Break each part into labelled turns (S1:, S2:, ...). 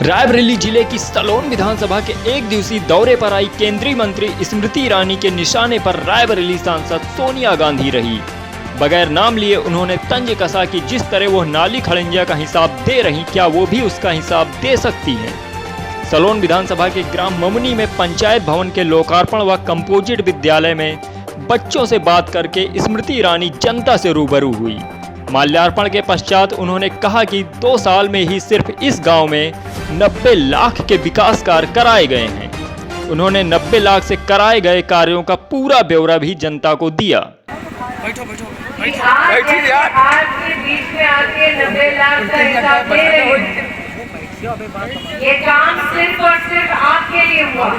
S1: रायबरेली जिले की सलोन विधानसभा के एक दिवसीय दौरे पर आई केंद्रीय मंत्री स्मृति ईरानी के निशाने पर रायबरेली सांसद सोनिया गांधी रही। बगैर नाम लिए उन्होंने तंज कसा कि जिस तरह वो नाली खड़ंजा का हिसाब दे रही, क्या वो भी उसका हिसाब दे सकती हैं। सलोन विधानसभा के ग्राम ममुनी में पंचायत भवन के लोकार्पण व कंपोजिट विद्यालय में बच्चों से बात करके स्मृति ईरानी जनता से रूबरू हुई। माल्यार्पण के पश्चात उन्होंने कहा कि 2 साल में ही सिर्फ इस गांव में 90 लाख के विकास कार्य कराए गए हैं। उन्होंने 90 लाख से कराए गए कार्यों का पूरा ब्यौरा भी जनता को दिया।
S2: बैठो यार। आज के बीच में आके 90 लाख का हिसाब दे रहे हैं। ये काम सिर्फ और सिर्फ आपके लिए हुआ।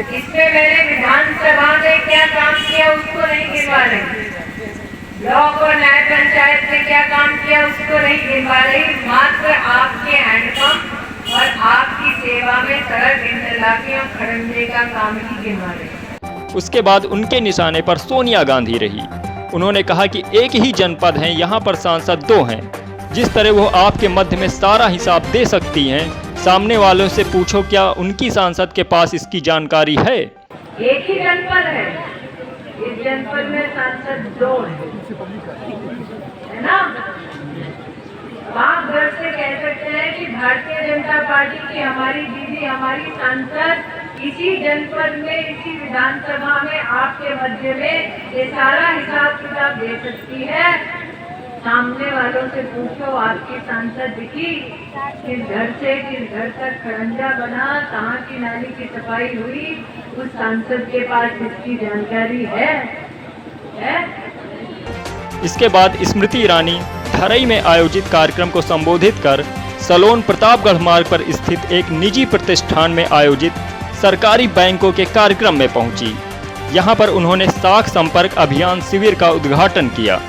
S2: इसमें मैंने विधानसभा में क्या काम किया उसको नहीं गिनवा रही, ब्लॉक और न्याय पंचायत में क्या काम किया उसको नहीं गिनवा रही, मात्र आपके हैंडपंप और आपकी सेवा में सड़क इंटरलॉकिंग और खड़ंजे का काम ही गिनवा रही।
S1: उसके बाद उनके निशाने पर सोनिया गांधी रही। उन्होंने कहा कि एक ही जनपद है, यहाँ पर सांसद 2 हैं। जिस तरह वो आपके मध्य में सारा हिसाब दे सकती हैं, सामने वालों से पूछो क्या उनकी सांसद के पास इसकी जानकारी है।
S2: एक ही जनपद है, इस जनपद में सांसद 2 है ना। आप घर से कह सकते हैं कि भारतीय जनता पार्टी की हमारी दीदी, हमारी सांसद इसी जनपद में, इसी विधानसभा में आपके मध्य में ये सारा हिसाब किताब दे सकती है। सामने वालों से पूछो आपकी सांसद दिखी, किस घर से किस घर तक खड़ंजा बना, कहाँ की नाली की सफाई हुई, उस सांसद के पास इसकी जानकारी है?
S1: इसके बाद स्मृति ईरानी धरई में आयोजित कार्यक्रम को संबोधित कर सलोन प्रतापगढ़ मार्ग पर स्थित एक निजी प्रतिष्ठान में आयोजित सरकारी बैंकों के कार्यक्रम में पहुंची। यहां पर उन्होंने साख संपर्क अभियान शिविर का उद्घाटन किया।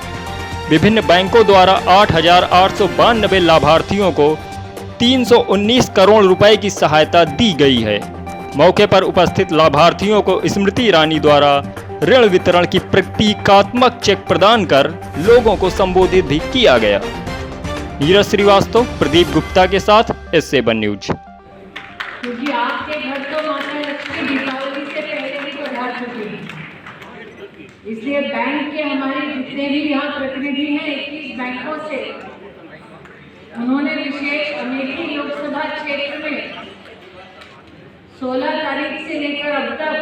S1: विभिन्न बैंकों द्वारा 8,892 लाभार्थियों को 319 करोड़ रुपए की सहायता दी गई है। मौके पर उपस्थित लाभार्थियों को स्मृति ईरानी द्वारा ऋण वितरण की प्रतीकात्मक चेक प्रदान कर लोगों को संबोधित भी किया गया। नीरज श्रीवास्तव, प्रदीप गुप्ता के साथ S7 न्यूज।
S2: क्योंकि आपके घर तो माता लक्ष्मी दीपावली से पहले ही पधार चुकी है, इसलिए बैंक के हमारे जितने भी यहाँ प्रतिनिधि हैं 21 बैंकों से, उन्होंने विशेष अमेठी लोकसभा क्षेत्र में 16 तारीख से लेकर अब तक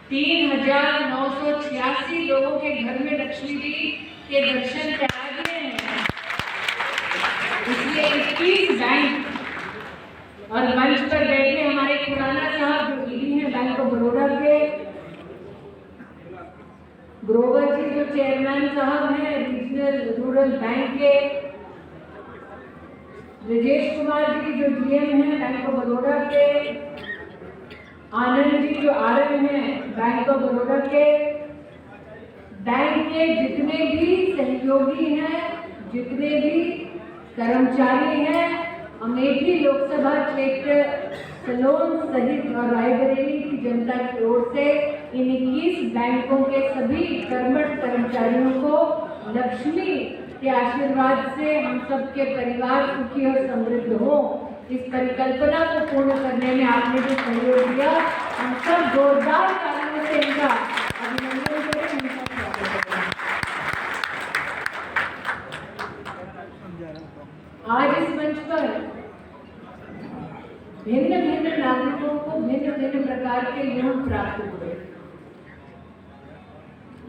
S2: 3,986 लोगों के घर में लक्ष्मी जी के दर्शन करा दिए हैं। इसलिए 21 बैंक और मंच पर बैठे हमारे खुराना साहब जो ईडी हैं बैंक ऑफ बड़ौदा के, ग्रोवर जी जो चेयरमैन साहब हैं रीजनल रूरल बैंक के, राजेश कुमार जी जो GM हैं बैंक ऑफ बड़ौदा के, आनंद जी जो RM हैं बैंक ऑफ बड़ौदा के, बैंक के जितने भी सहयोगी हैं, जितने भी कर्मचारी हैं, अमेठी लोकसभा क्षेत्र सलोन सहित और रायबरेली की जनता की ओर से इन 21 बैंकों के सभी कर्मठ कर्मचारियों को लक्ष्मी के आशीर्वाद से हम सबके परिवार सुखी और समृद्ध हो, इस परिकल्पना को पूर्ण करने में आपने जो सहयोग दिया, हम सब जोरदार तालियों से इनका अभिनंदन करें, इनका स्वागत करें। आज इस मंच पर भिन्न भिन्न नागरिकों को भिन्न भिन्न प्रकार के ऋण प्राप्त हुए।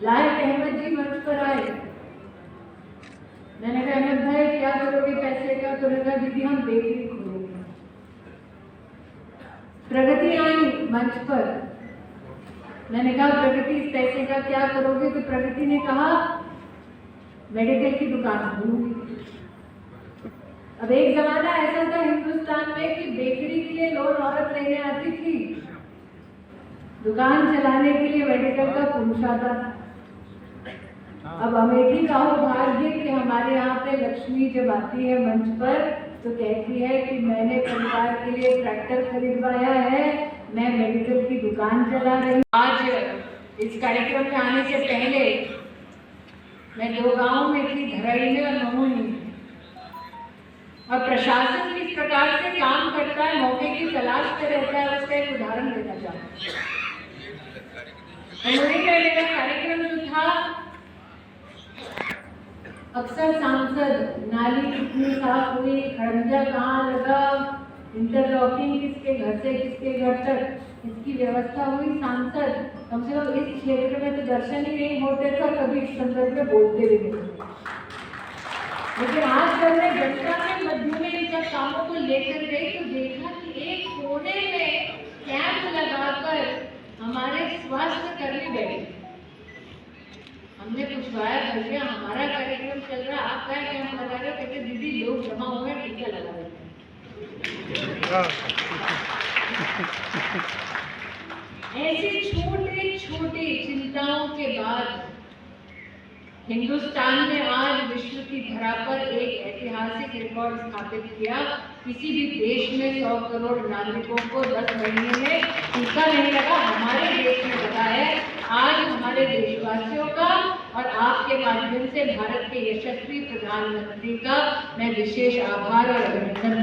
S2: लायक अहमद जी मंच पर आए। मैंने कहा अहमद भाई क्या करोगे पैसे का, तो लगा दीदी हम बेकरी खोलेंगे। प्रगति आई मंच पर। मैंने कहा प्रगति इस पैसे का क्या करोगे, तो प्रगति ने कहा मेडिकल की दुकान खोलूंगी। अब एक जमाना ऐसा था हिंदुस्तान में कि बेकरी के लिए लोन औरत लेने आती थी, दुकान चलाने के लिए मेडिकल का पुरुष आता था। अब अमेठी का हो भाग्य कि हमारे यहाँ पे लक्ष्मी जब आती है मंच पर तो कहती है कि मैंने परिवार के लिए ट्रैक्टर खरीदवाया है, मैं मेडिकल की दुकान चला रही हूँ। आज इस कार्यक्रम में आने से पहले मैं 2 गाँव में थी, धरई में और ममुनी में। और प्रशासन किस प्रकार से काम करता है, मौके की तलाश में रहता है, उसका एक उदाहरण देना चाहूँगी। मेरा कार्यक्रम जो था, अक्सर सांसद नाली कितनी साफ हुई, खड़ंजा कहाँ लगा, इंटरलॉकिंग किसके घर से किसके घर तक, इसकी व्यवस्था हुई। सांसद कम से कम इस क्षेत्र में तो दर्शन ही नहीं होते थे, कभी इस संदर्भ में बोलते भी नहीं। लेकिन आज जब मैं जनता के मध्य में इन सब कामों को लेकर गई तो देखा कि एक कोने में कैंप लगाकर हमारे स्वास्थ्य कर्मी बैठे। हमने पूछवाया, भैया हमारा कार्यक्रम चल रहा है, आप क्या कैंप लगा रहे हो? कहते दीदी लोग जमा हुए हैं, टीका लगा रहे हैं। ऐसी छोटी छोटी चिंताओं के बाद हिंदुस्तान ने आज विश्व की धरा पर एक ऐतिहासिक रिकॉर्ड स्थापित किया। किसी भी देश में 100 करोड़ नागरिकों को 10 महीने में टीका नहीं लगा, हमारे देश में लगा है। आज हमारे देशवासियों का और आपके माध्यम से भारत के यशस्वी प्रधानमंत्री का मैं विशेष आभार और अभिनंदन